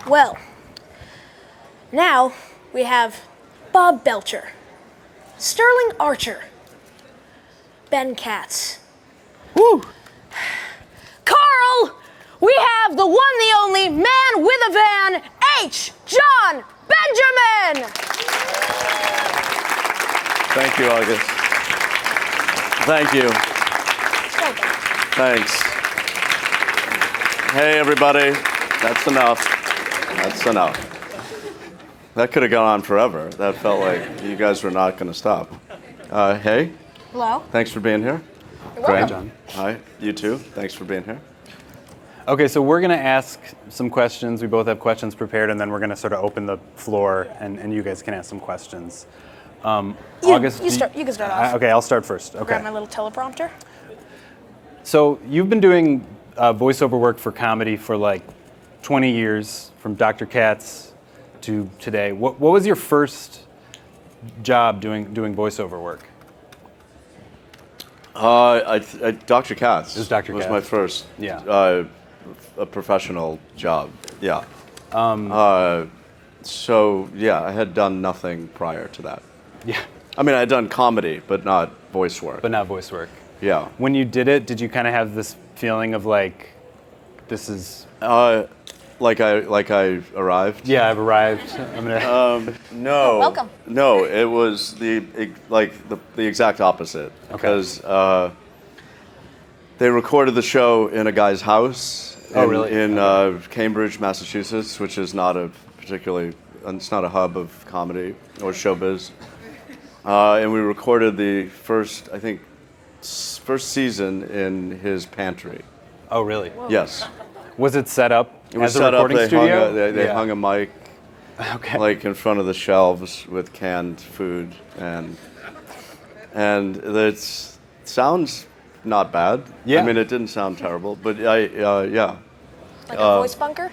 Well, now we have Bob Belcher, Sterling Archer, Ben Katz. Woo! Carl, we have the one, the only man with a van, Jon Benjamin. Thank you, August. Thank you. Thanks. Hey, everybody. That's enough. That's enough. That could have gone on forever. That felt like you guys were not going to stop. Hey. Hello. Thanks for being here. You're welcome. Hi, John. Hi, you too. Thanks for being here. Okay, so we're going to ask some questions. We both have questions prepared, and then we're going to sort of open the floor, and you guys can ask some questions. August, You can start off. Okay, I'll start first. Okay. Grab my little teleprompter. So you've been doing voiceover work for comedy for like 20 years, from Dr. Katz to today. What was your first job doing voiceover work? Dr. Katz. It was Dr. Katz. My first a professional job. Yeah. So yeah, I had done nothing prior to that. Yeah. I mean, I had done comedy, but not voice work. But not voice work. Yeah. When you did it, did you kind of have this feeling of like, this is... Like I arrived? Yeah, I've arrived. I'm gonna... No. Welcome. No, it was the exact opposite. Okay. Because they recorded the show in a guy's house in Cambridge, Massachusetts, which is not it's not a hub of comedy or showbiz. And we recorded the first season in his pantry. Oh, really? Whoa. Yes. Was it set up It was as a set up. recording studio? They hung a mic, Okay. like in front of the shelves with canned food, and it sounds not bad. Yeah. I mean, it didn't sound terrible, but yeah. Like a voice bunker?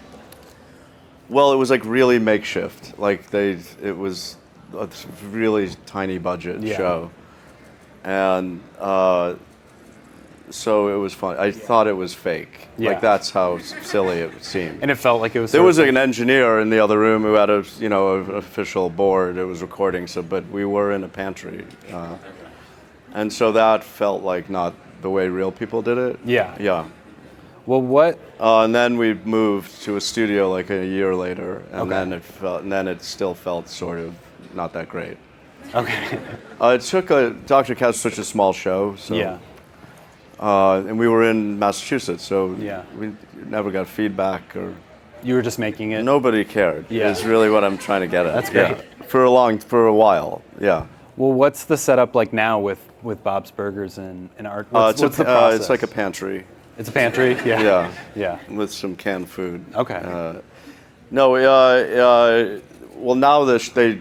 Well, it was like really makeshift. Like it was a really tiny budget show, and so it was fun. I thought it was fake. Yeah. Like that's how silly it seemed. And it felt like it was... There was an engineer in the other room who had an official board. It was recording. But we were in a pantry, and so that felt like not the way real people did it. Yeah. Yeah. Well, what... And then we moved to a studio like a year later, and then it still felt sort of not that great. Okay. It took Dr. Katz such a small show, so. Yeah. And we were in Massachusetts, so we never got feedback or. You were just making it? Nobody cared. Yeah. Is really what I'm trying to get at. That's great. Yeah. For a while. Yeah. Well, what's the setup like now with Bob's Burgers and Art? What's the process? It's like a pantry. It's a pantry. Yeah. Yeah. Yeah. With some canned food. Okay. Well, now they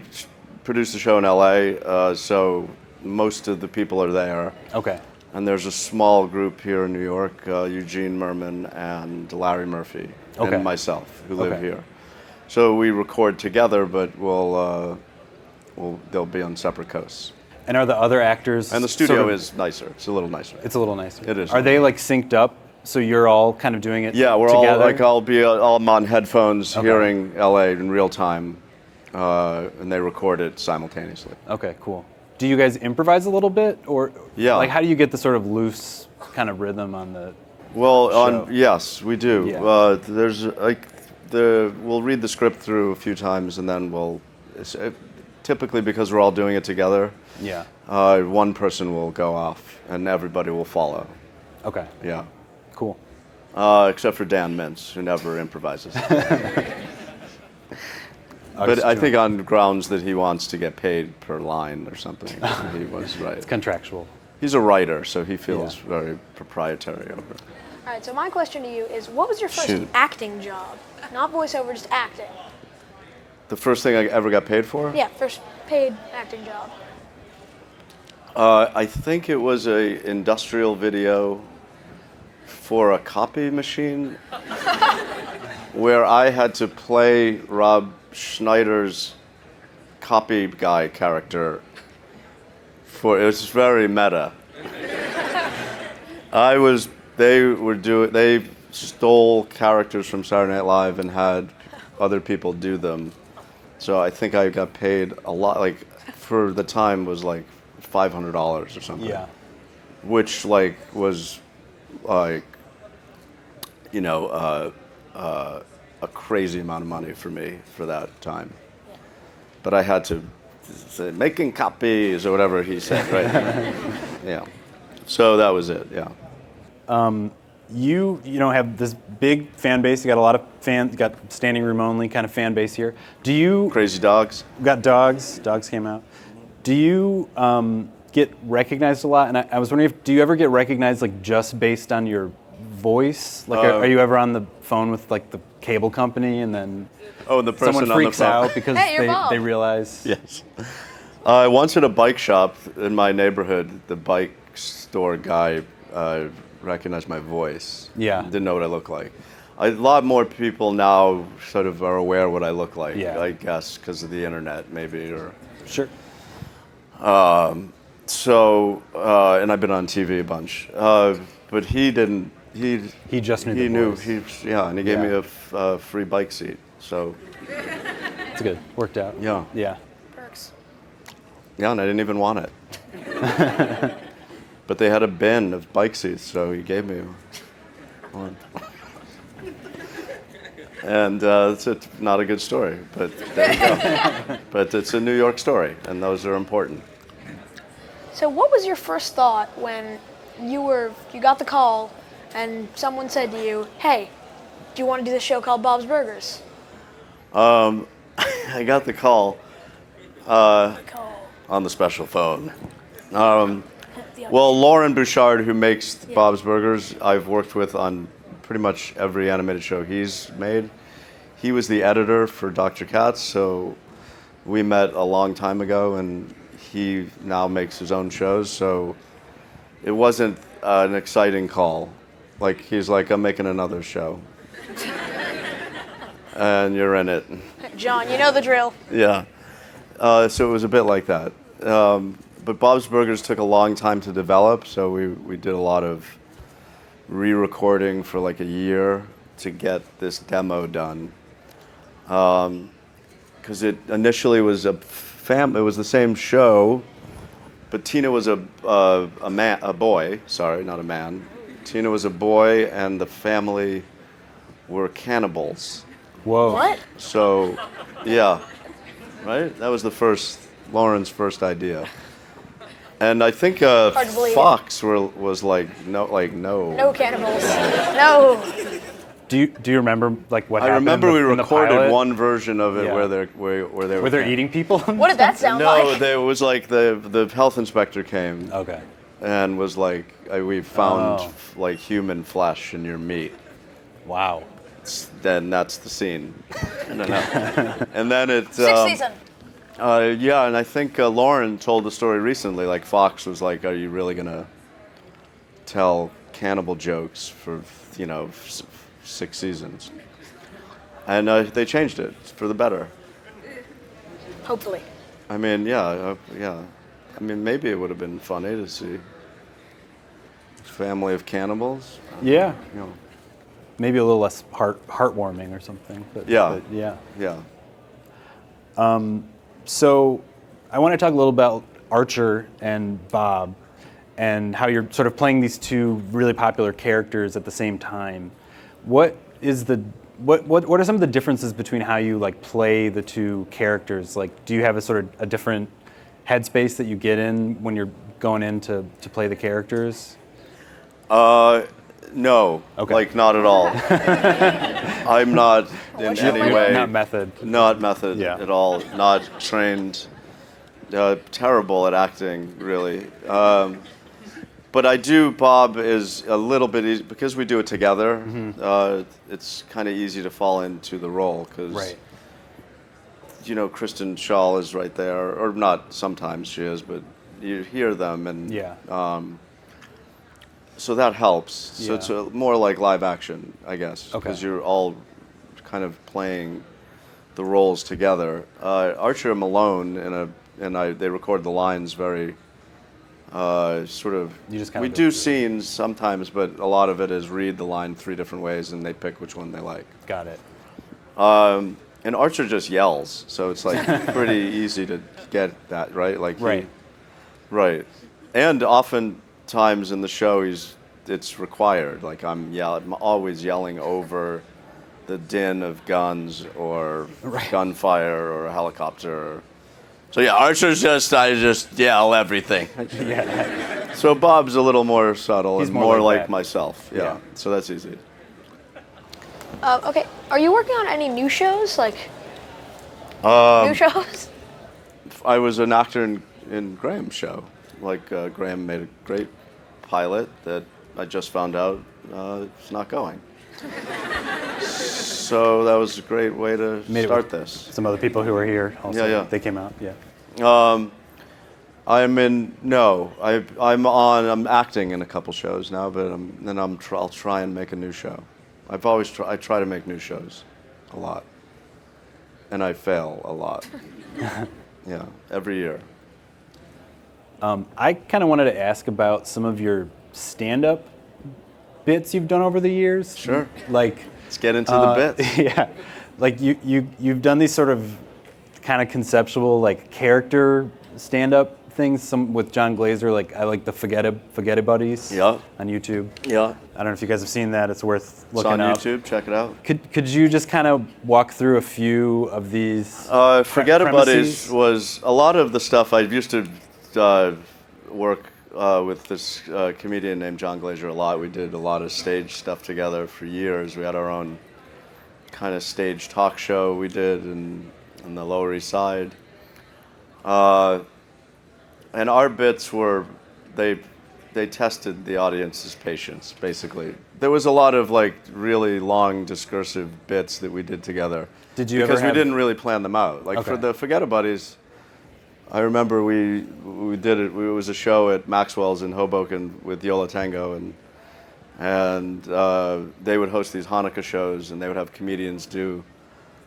produce the show in LA, so most of the people are there. Okay. And there's a small group here in New York, Eugene Merman and Larry Murphy, and myself, who live here. So we record together, but they'll be on separate coasts. And are the other actors... And the studio is nicer. It's a little nicer. It's a little nicer. It is. Are they like synced up? So you're all kind of doing it Yeah, we're together? I'm on headphones hearing LA in real time, and they record it simultaneously. Okay, cool. Do you guys improvise a little bit, or like how do you get the sort of loose kind of rhythm on the show? Yes, we do. Yeah. There's we'll read the script through a few times, and then typically because we're all doing it together. Yeah. One person will go off, and everybody will follow. Okay. Yeah. Cool. Except for Dan Mintz, who never improvises. But I think on grounds that he wants to get paid per line or something. He was right. It's contractual. He's a writer, so he feels very proprietary over it. All right, so my question to you is, what was your first acting job? Not voiceover, just acting. The first thing I ever got paid for? Yeah, first paid acting job. I think it was a industrial video for a copy machine where I had to play Rob Schneider's copy guy character. It was very meta. They stole characters from Saturday Night Live and had other people do them. So I think I got paid a lot, like for the time was like $500 or something. Yeah. Which like was like, you know, a crazy amount of money for me for that time. But I had to say, making copies or whatever he said, right? Yeah. So that was it, yeah. You know, have this big fan base. You got a lot of fans. You got standing room only kind of fan base here. Do you Crazy Dogs? got dogs? Dogs came out. Do you get recognized a lot? And I was wondering if do you ever get recognized like just based on your voice? Like, are you ever on the phone with like the cable company and then And the person someone on the freaks phone. out because Hey, you're Bob. they realize? Yes. Once at a bike shop in my neighborhood, the bike store guy recognized my voice. Yeah. Didn't know what I looked like. A lot more people now sort of are aware what I look like, Yeah. I guess, because of the internet, maybe. Or Sure. so, and I've been on TV a bunch. But he didn't. He just knew He the knew. voice. And he gave Yeah. me a free bike seat. So, It's good. Worked out. yeah. Yeah. Perks. Yeah, and I didn't even want it. But they had a bin of bike seats, so he gave me one. And it's not a good story, but there you go. But it's a New York story, and those are important. So what was your first thought when you got the call and someone said to you, "Hey, do you want to do this show called Bob's Burgers?" I got the call on the special phone. Well, Lauren Bouchard, who makes Bob's Burgers, I've worked with on pretty much every animated show he's made. He was the editor for Dr. Katz, so we met a long time ago, and he now makes his own shows, so it wasn't an exciting call. Like, he's like, I'm making another show. And you're in it. John, you know the drill. Yeah. So it was a bit like that. But Bob's Burgers took a long time to develop, so we did a lot of re-recording for like a year to get this demo done. Because it initially was it was the same show, but Tina was a boy. Sorry, not a man. Tina was a boy, and the family were cannibals. Whoa. What? So, yeah, right? That was Lauren's first idea. And I think to believe Fox was like, no. No cannibals. No. Do you remember like what I happened? remember in we the, in the recorded pilot? one version of it Yeah. where they Were they eating people? What did that sound No, like? it was like the health inspector came Okay. and was like, we found Oh. like human flesh in your meat. Wow. Then that's the scene. No. And then it. Sixth season. Yeah, and I think Lauren told the story recently. Like Fox was like, "Are you really gonna tell cannibal jokes for 6 seasons?" And they changed it for the better. Hopefully. I mean, yeah. I mean, maybe it would have been funny to see a family of cannibals. Yeah. You know, Maybe a little less heartwarming or something. But, Yeah. but yeah. yeah. So I want to talk a little about Archer and Bob and how you're sort of playing these two really popular characters at the same time. What are some of the differences between how you like play the two characters? Like, do you have a sort of a different headspace that you get in when you're going in to play the characters? No, Okay. like not at all. I'm not in any way. Not method. Not method Yeah. at all. Not trained. Terrible at acting, really. But I do. Bob is a little bit easy because we do it together. It's kind of easy to fall into the role because, Right. Kristen Shaw is right there, or not. Sometimes she is, but you hear them, and Yeah. so that helps. So Yeah. it's more like live action, I guess, Okay. because you're all kind of playing the roles together. Archer and Malone they record the lines very sort of. You just kinda we go do through it. scenes sometimes, but a lot of it is read the line 3 different ways and they pick which one they like. Got it. And Archer just yells, so it's like pretty easy to get that, right? Like Right. Right. And oftentimes in the show, it's required. Like I'm always yelling over the din of guns or gunfire or a helicopter. So yeah, Archer's I just yell everything. Yeah. So Bob's a little more subtle He's and more more like like that. myself. Yeah. So that's easy. Okay, are you working on any new shows? Like new shows? I was an actor in Graham's show. Like Graham made a great pilot that I just found out it's not going. So that was a great way to start this. Some other people who were here also. Yeah. They came out. Yeah. I'm acting in a couple shows now, but I'll try and make a new show. I try to make new shows a lot, and I fail a lot. Yeah, every year. I kind of wanted to ask about some of your stand-up bits you've done over the years. Sure. Like, Let's get into the bits. yeah, like you've done these sort of kind of conceptual like character stand-up things. Some with John Glazer. Like I like the Forget Buddies. Yeah. On YouTube. Yeah. I don't know if you guys have seen that. It's worth It's looking on up. YouTube. Check it out. Could you just kind of walk through a few of these? Forget Buddies premises? was a lot of the stuff I used to work with this comedian named Jon Glazer a lot. We did a lot of stage stuff together for years. We had our own kind of stage talk show we did in the Lower East Side. And our bits were, they tested the audience's patience, basically. There was a lot of like really long discursive bits that we did together. Did you because ever we didn't really plan them out. Like for Okay. the Forget Buddies, I remember we did it. It was a show at Maxwell's in Hoboken with Yola Tango, and they would host these Hanukkah shows, and they would have comedians do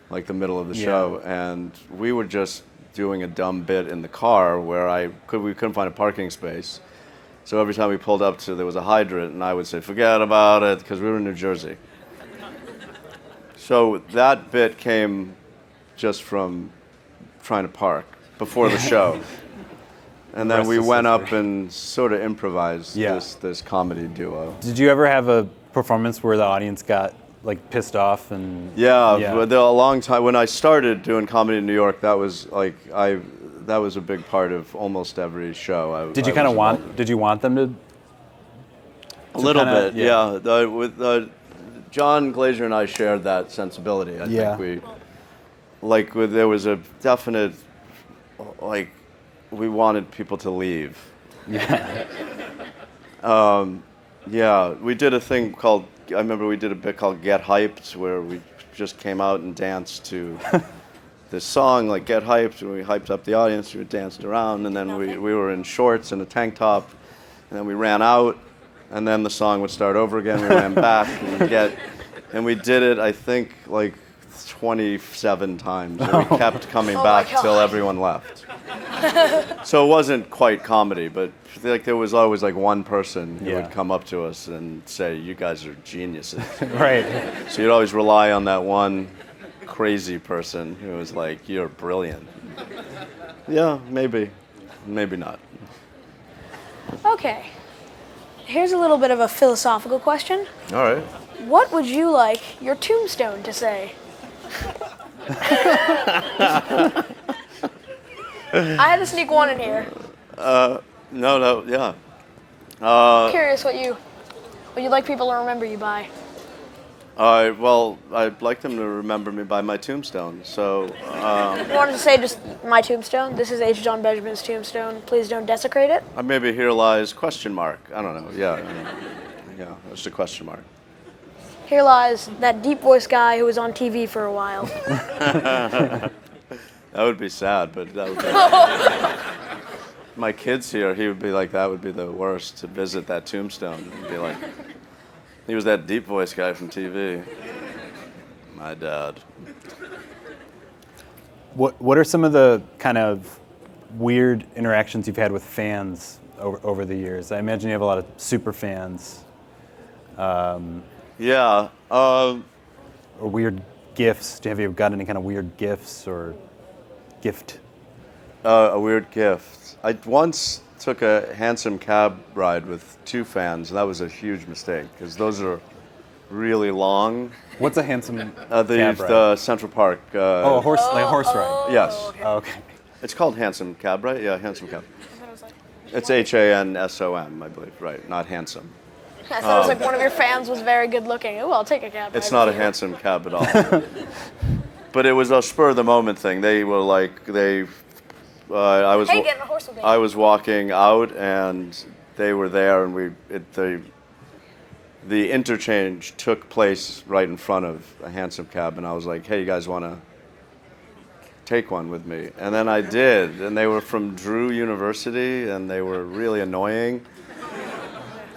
like the middle of the show, and we were just doing a dumb bit in the car where we couldn't find a parking space. So every time we pulled up to there was a hydrant, and I would say, "Forget about it," because we were in New Jersey. So that bit came just from trying to park before the show. And then Rest we is went up history. and sort of improvised Yeah. this comedy duo. Did you ever have a performance where the audience got like pissed off and? Yeah, but a long time when I started doing comedy in New York, that was like that was a big part of almost every show. Did you I kind of was want? involved in. Did you want them to? A little kinda- bit, yeah. With John Glazer and I shared that sensibility. I Yeah. think there was a definite like we wanted people to leave. Yeah. Yeah, we did a thing called, I remember we did a bit called Get Hyped, where we just came out and danced to this song, like Get Hyped, and we hyped up the audience, we danced around, and then we were in shorts and a tank top, and then we ran out, and then the song would start over again, we ran back, and we did it, I think, like 27 times, and we kept coming Oh my back God. till everyone left. So it wasn't quite comedy, but like there was always like one person who Yeah. would come up to us and say, "You guys are geniuses." Right. So you'd always rely on that one crazy person who was like, "You're brilliant." Yeah, maybe not. Okay. Here's a little bit of a philosophical question. All right. What would you like your tombstone to say? I had to sneak one in here. No, yeah. Curious what you'd like people to remember you by. Well, I'd like them to remember me by my tombstone. So, You wanted to say just my tombstone? This is H. Jon Benjamin's tombstone. Please don't desecrate it. maybe here lies question mark. I don't know. Yeah, just a question mark. Here lies that deep voice guy who was on TV for a while. That would be sad, but that would be. My kid's here, he would be like, that would be the worst to visit that tombstone. He'd be like, he was that deep voice guy from TV. My dad. What are some of the kind of weird interactions you've had with fans over the years? I imagine you have a lot of super fans. Yeah. Or weird gifts? Have you got any kind of weird gifts or gift? A weird gift. I once took a hansom cab ride with 2 fans, and that was a huge mistake because those are really long. What's a handsome The cab ride? the Central Park. Oh, a horse, like a horse ride. Yes. Oh, okay. It's called hansom cab, right? Yeah, hansom cab. I thought it was like, It's Hansom, I believe, right? Not handsome. I thought it was like one of your fans was very good looking. Ooh, I'll take a cab. It's ride not a with you. hansom cab at all. But it was a spur of the moment thing. They were like I was Hey, get in a horse with me. I was walking out and they were there, and the interchange took place right in front of a hansom cab, and I was like, hey, you guys want to take one with me? And then I did, and they were from Drew University, and they were really annoying.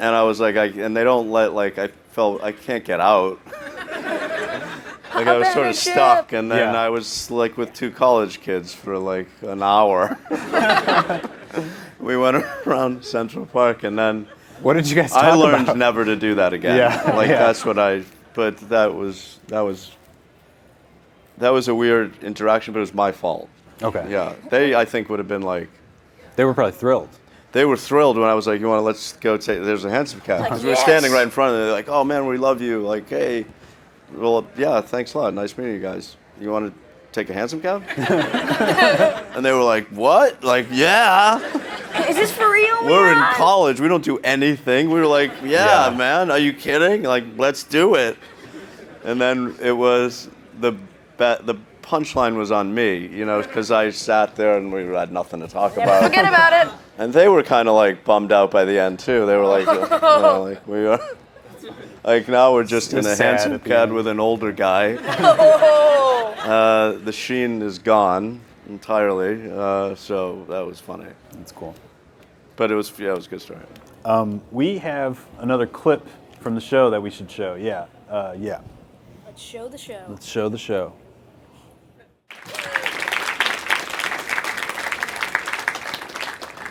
And I was like, and they don't I felt I can't get out. Like I was sort of stuck, and then Yeah. I was like with 2 college kids for like an hour. We went around Central Park, and then What did you guys talk I learned about? never to do that again. Yeah, Like yeah. that's what but that was a weird interaction, but it was my fault. Okay. Yeah. I think would have been like, They were probably thrilled. they were thrilled when I was like, let's go there's a hansom cab. Like, Because we were yes. standing right in front of them. They're like, oh man, we love you. Like, hey, well, yeah, thanks a lot. Nice meeting you guys. You want to take a hansom cab? And they were like, what? Like, yeah. Is this for real? We're in Leon? college. We don't do anything. We were like, yeah, man, are you kidding? Like, let's do it. And then it was the punchline was on me, because I sat there and we had nothing to talk about. Forget about it. And they were kind of like bummed out by the end too. They were like, like we are, like now we're just in a sad hansom at the cab end. with an older guy. The sheen is gone entirely, so that was funny. That's cool. But it was a good story. We have another clip from the show that we should show. Yeah. Let's show the show. Let's show the show.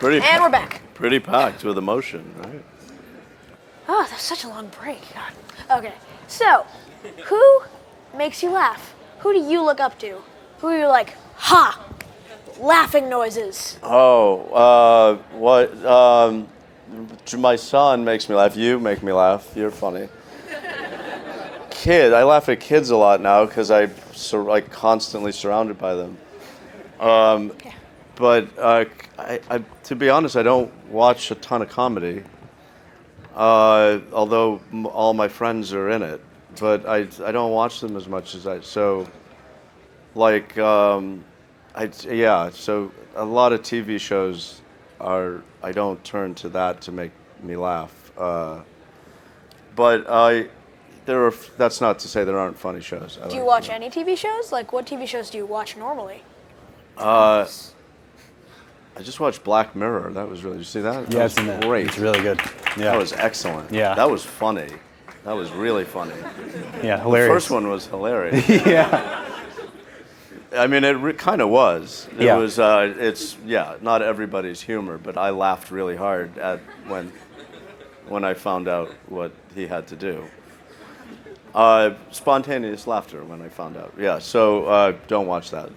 And we're back. Pretty packed with emotion, right? Oh, that was such a long break. God. Okay, so who makes you laugh? Who do you look up to? Who are you like, ha, laughing noises? Oh, what? My son makes me laugh. You make me laugh. You're funny. I laugh at kids a lot now because I'm constantly surrounded by them. But to be honest, I don't watch a ton of comedy. Although all my friends are in it, but I don't watch them as much as so a lot of TV shows I don't turn to that to make me laugh. But that's not to say there aren't funny shows. Do you watch any TV shows? Like, what TV shows do you watch normally? I just watched Black Mirror. That was really. Did you see that? Yeah, That I've seen was that. great. It's really good. Yeah. That was excellent. Yeah. That was funny. That was really funny. Yeah, The hilarious. first one was hilarious. Yeah. I mean, it kind of was. It Yeah. was. Not everybody's humor, but I laughed really hard when I found out what he had to do. Spontaneous laughter when I found out. Yeah. So don't watch that.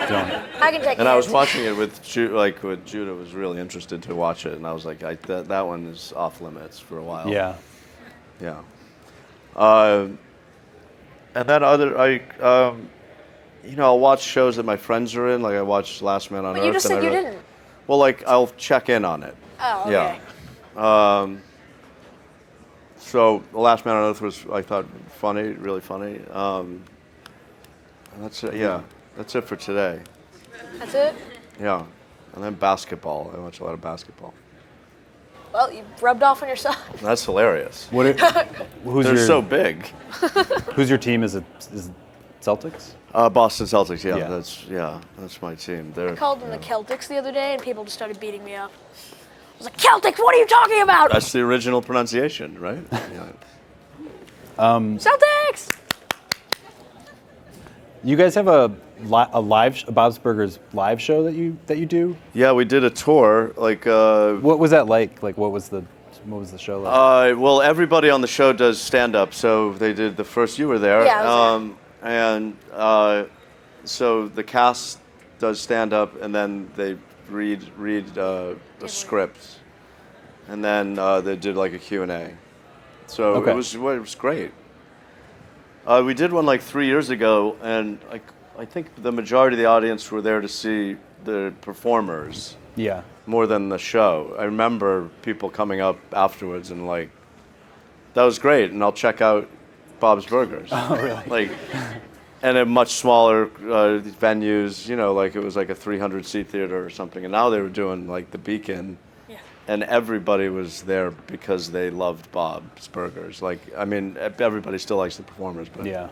Don't. I can take And it. I was watching it with Judah was really interested to watch it, and I was like, that one is off limits for a while. Yeah. Yeah. And then I'll watch shows that my friends are in. Like I watched Last Man on Earth. But you just and said I you really- didn't. Well, like I'll check in on it. Oh, okay. Yeah. So The Last Man on Earth was, I thought, funny, really funny. And that's it. Yeah, that's it for today. That's it? Yeah. And then basketball. I watch a lot of basketball. Well, you rubbed off on your son. That's hilarious. Who's They're your so big. Who's your team? Is it Celtics? Boston Celtics. Yeah. That's my team. I called them the Celtics the other day, and people just started beating me up. I was like, Celtics, what are you talking about? That's the original pronunciation, right? Yeah. Celtics! You guys have a Bob's Burgers live show that you do? Yeah, we did a tour. What was that like? Like, what was the show like? Well, everybody on the show does stand up, so they did the first. You were there. Yeah, I was and so the cast does stand up, and then they read the script, and then they did like a Q&A. So Okay. it was great. We did one like 3 years ago, and I think the majority of the audience were there to see the performers Yeah. more than the show. I remember people coming up afterwards and like, that was great, and I'll check out Bob's Burgers. Oh, really? Like, and at much smaller venues, you know, like it was like a 300-seat theater or something, and now they were doing like the Beacon, Yeah. and everybody was there because they loved Bob's Burgers. Like, I mean, everybody still likes the performers, but Yeah.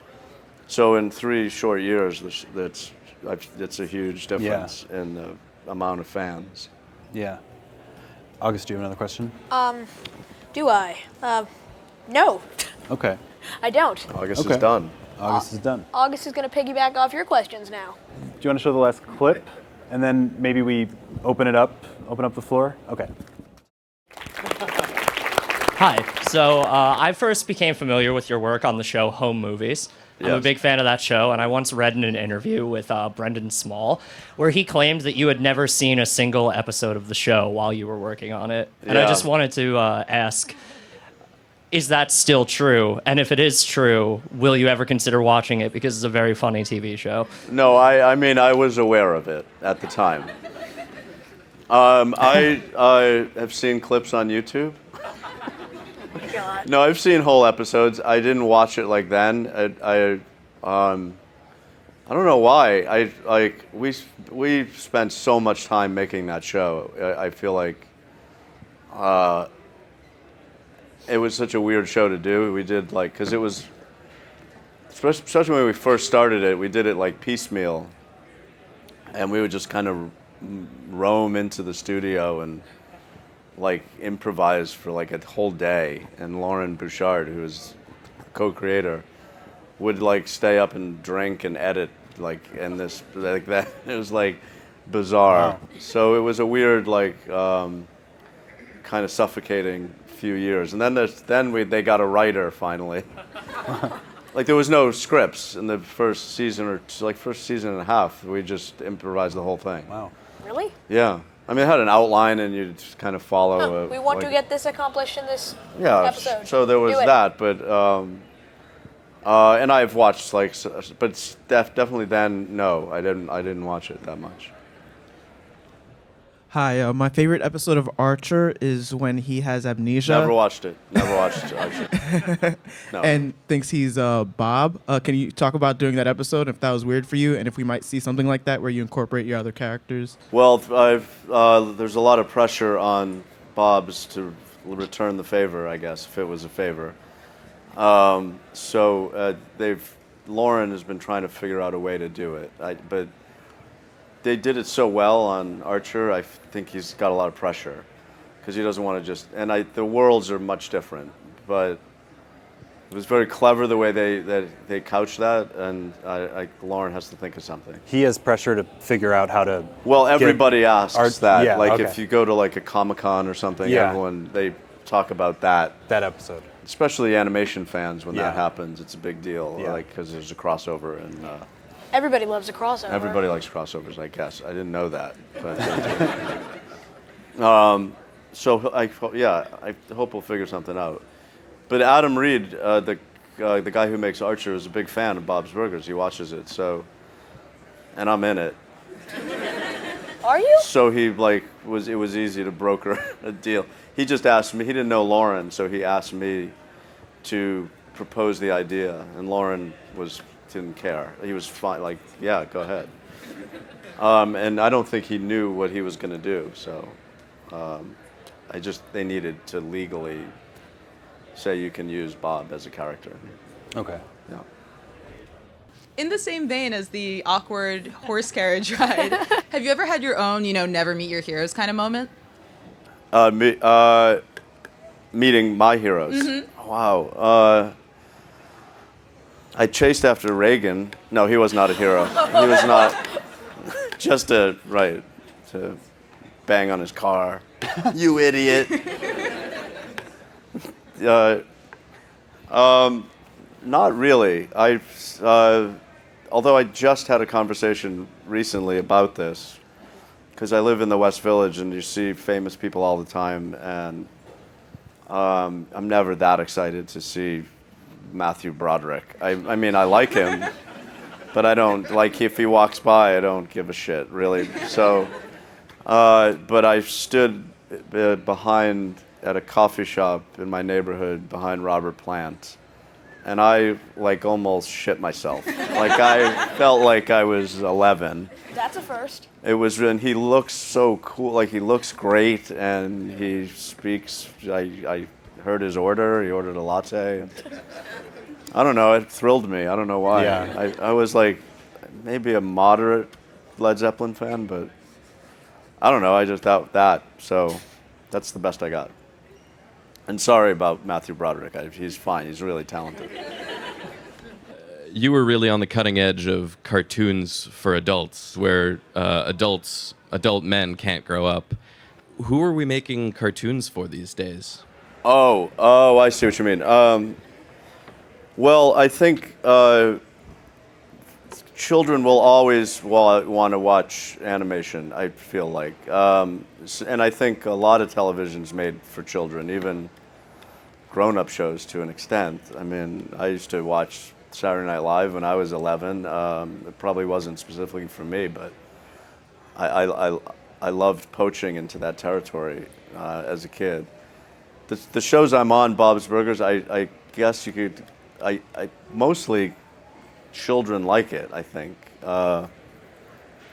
so in 3 short years, it's a huge difference in the amount of fans. Yeah. August, do you have another question? Do I? No, Okay. I don't. August Okay. is done. August is done. August is going to piggyback off your questions now. Do you want to show the last clip, and then maybe we open up the floor? Okay. Hi. So I first became familiar with your work on the show Home Movies. I'm a Yes. big fan of that show, and I once read in an interview with Brendan Small where he claimed that you had never seen a single episode of the show while you were working on it. And I Yeah. just wanted to ask, is that still true? And if it is true, will you ever consider watching it? Because it's a very funny TV show. No, I mean, I was aware of it at the time. I have seen clips on YouTube. God. No, I've seen whole episodes. I didn't watch it like then. I don't know why. We spent so much time making that show. I feel like it was such a weird show to do. We did like, because it was, especially when we first started it, we did it like piecemeal, and we would just kind of roam into the studio and like improvise for like a whole day. And Lauren Bouchard, who was co-creator, would like stay up and drink and edit like and this like that. It was like bizarre. Wow. So it was a weird like kind of suffocating few years. And then they got a writer finally. Like there was no scripts in the first season or first season and a half. We just improvised the whole thing. Wow. Really? Yeah. I mean, it had an outline, and you just kind of follow. We want to like- get this accomplished in this Yeah. episode. So there was Do it. that, but and I've watched but definitely then no, I didn't watch it that much. Hi, my favorite episode of Archer is when he has amnesia Never watched it. Never watched Archer. No. and thinks he's Bob. Can you talk about doing that episode, if that was weird for you, and if we might see something like that where you incorporate your other characters? Well, there's a lot of pressure on Bob's to return the favor, I guess, if it was a favor. Lauren has been trying to figure out a way to do it, but they did it so well on Archer. I think he's got a lot of pressure because he doesn't want to just. And the worlds are much different, but it was very clever the way they couched that, and Lauren has to think of something. He has pressure to figure out how to. Well, everybody asks art- that. yeah, like okay. if you go to like a Comic-Con or something, Yeah. everyone they talk about that. That episode. Especially animation fans, when Yeah. that happens, it's a big deal. Yeah. Like because there's a crossover, and Everybody loves a crossover. everybody likes crossovers. I guess I didn't know that, but so I hope we'll figure something out. But Adam Reed, the guy who makes Archer, is a big fan of Bob's Burgers. He watches it, and I'm in it. Are you? So it was easy to broker a deal. He just asked me. He didn't know Lauren, so he asked me to propose the idea, and Lauren didn't care. He was fine. Like, yeah, go ahead. And I don't think he knew what he was going to do. So, they needed to legally say you can use Bob as a character. Okay. Yeah. In the same vein as the awkward horse carriage ride, have you ever had your own, never meet your heroes kind of moment? Meeting my heroes. Mm-hmm. Wow. I chased after Reagan. No, he was not a hero. He was not. Just to bang on his car. You idiot. Not really. Although I just had a conversation recently about this, because I live in the West Village and you see famous people all the time, and I'm never that excited to see Matthew Broderick. I mean, I like him, but I don't, like, if he walks by, I don't give a shit, really. So, but I stood behind, at a coffee shop in my neighborhood behind Robert Plant, and I, like, almost shit myself. Like, I felt like I was 11. That's a first. It was, and he looks so cool, like, he looks great, and he speaks, I heard his order, he ordered a latte. I don't know, it thrilled me, I don't know why. Yeah. I was like, maybe a moderate Led Zeppelin fan, but I don't know, I just thought that, so that's the best I got. And sorry about Matthew Broderick, he's fine, he's really talented. You were really on the cutting edge of cartoons for adults, where adult men can't grow up. Who are we making cartoons for these days? Oh, I see what you mean. Well, I think children will always want to watch animation, I feel like. And I think a lot of television's made for children, even grown-up shows to an extent. I mean, I used to watch Saturday Night Live when I was 11. It probably wasn't specifically for me, but I loved poaching into that territory as a kid. The shows I'm on, Bob's Burgers, I guess you could, I mostly children like it, I think. I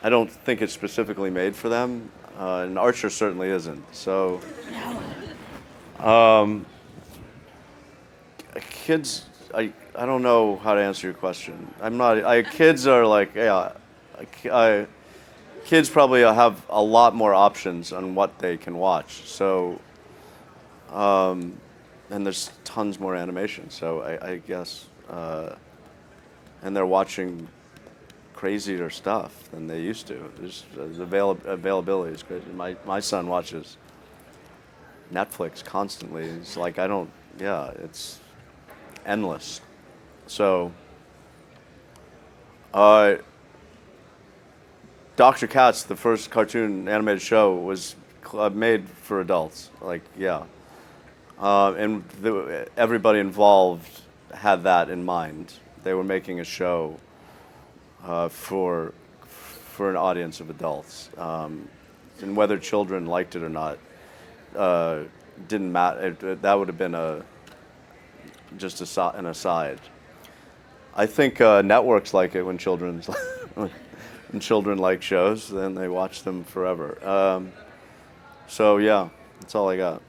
don't think it's specifically made for them, and Archer certainly isn't. So, kids, I don't know how to answer your question. Kids are like, yeah, kids probably have a lot more options on what they can watch. So, and there's tons more animation. So I guess, and they're watching crazier stuff than they used to. The availability is crazy. My son watches Netflix constantly. It's like, it's endless. So, Dr. Katz, the first cartoon animated show, was made for adults. Like, yeah. And everybody involved had that in mind. They were making a show for an audience of adults. And whether children liked it or not didn't matter. That would have been just an aside. I think networks like it when children like shows, then they watch them forever. So yeah, that's all I got.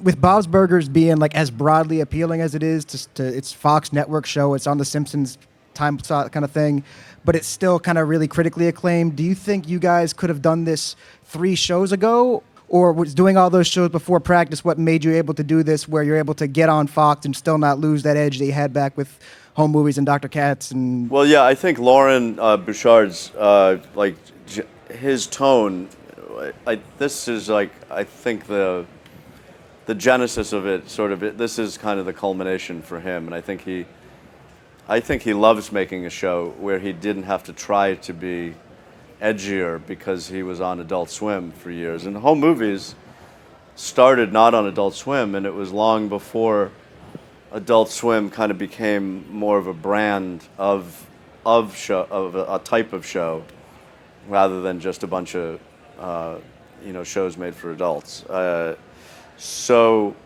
With Bob's Burgers being like as broadly appealing as it is to its Fox network show, it's on the Simpsons time slot kind of thing, but it's still kind of really critically acclaimed. Do you think you guys could have done this 3 shows ago? Or was doing all those shows before practice what made you able to do this, where you're able to get on Fox and still not lose that edge that you had back with Home Movies and Dr. Katz? And well, yeah, I think Lauren Bouchard's his tone. This is like, I think the genesis of it. This is kind of the culmination for him, and I think he loves making a show where he didn't have to try to be edgier because he was on Adult Swim for years. And Home Movies started not on Adult Swim, and it was long before Adult Swim kind of became more of a brand of a type of show, rather than just a bunch of shows made for adults. So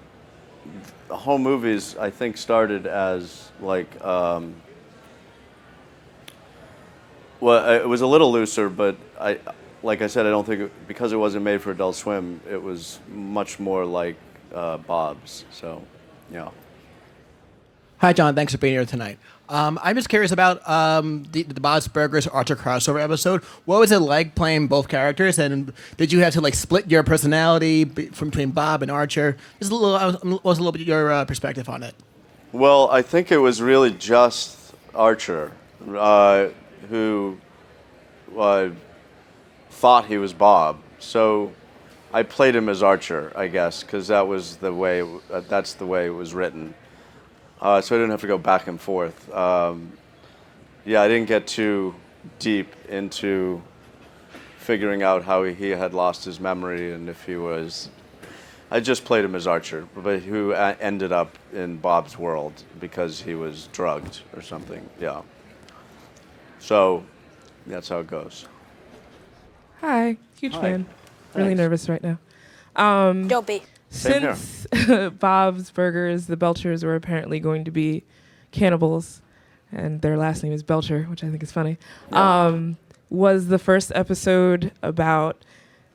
Home Movies, I think, started as like. Well, it was a little looser, but like I said, I don't think because it wasn't made for Adult Swim, it was much more like Bob's. So, yeah. Hi, John. Thanks for being here tonight. I'm just curious about the Bob's Burgers Archer crossover episode. What was it like playing both characters, and did you have to like split your personality from between Bob and Archer? Just a little bit your perspective on it. Well, I think it was really just Archer. Who thought he was Bob. So I played him as Archer, I guess, because that's the way it was written. so I didn't have to go back and forth. Yeah, I didn't get too deep into figuring out how he had lost his memory and if he was. I just played him as Archer, but who ended up in Bob's world because he was drugged or something. Yeah. So that's how it goes. Hi, huge Hi. fan. Really Thanks. nervous right now. Don't be. Same here. Since Bob's Burgers, the Belchers were apparently going to be cannibals, and their last name is Belcher, which I think is funny. Was the first episode about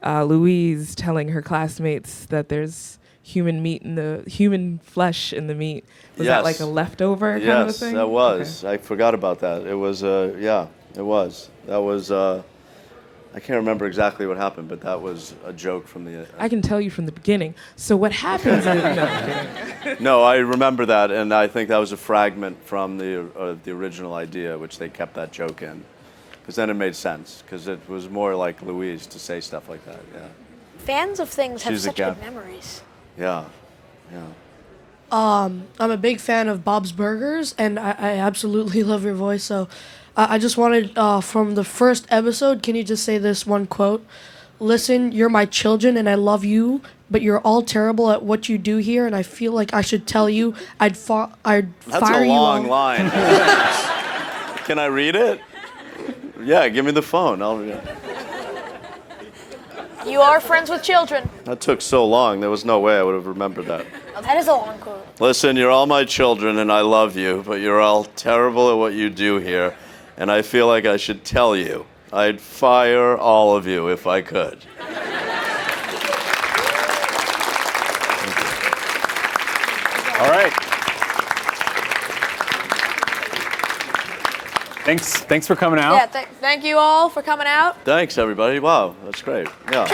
Louise telling her classmates that there's human meat in the human flesh in the meat? Was that Yes. like a leftover kind of a Yes, thing? that was. I forgot about that. It was, yeah, it was. That was, I can't remember exactly what happened, but that was a joke from the. I can tell you from the beginning. So what happens is no, I'm kidding. No, I remember that, and I think that was a fragment from the original idea, which they kept that joke in, because then it made sense, because it was more like Louise to say stuff like that. Yeah, Fans of things have She's a such good cat. memories. yeah, yeah. I'm a big fan of Bob's Burgers, and I absolutely love your voice. So I just wanted, from the first episode, can you just say this one quote? Listen, you're my children, and I love you, but you're all terrible at what you do here, and I feel like I should tell you I'd That's fire a you long all. line. Can I read it? Yeah, give me the phone. You are friends with children. That took so long. There was no way I would have remembered that. Oh, that is a long quote. Listen, you're all my children and I love you, but you're all terrible at what you do here, and I feel like I should tell you. I'd fire all of you if I could. All right. Thanks for coming out. Yeah, thank you all for coming out. Thanks, everybody. Wow, that's great. Yeah.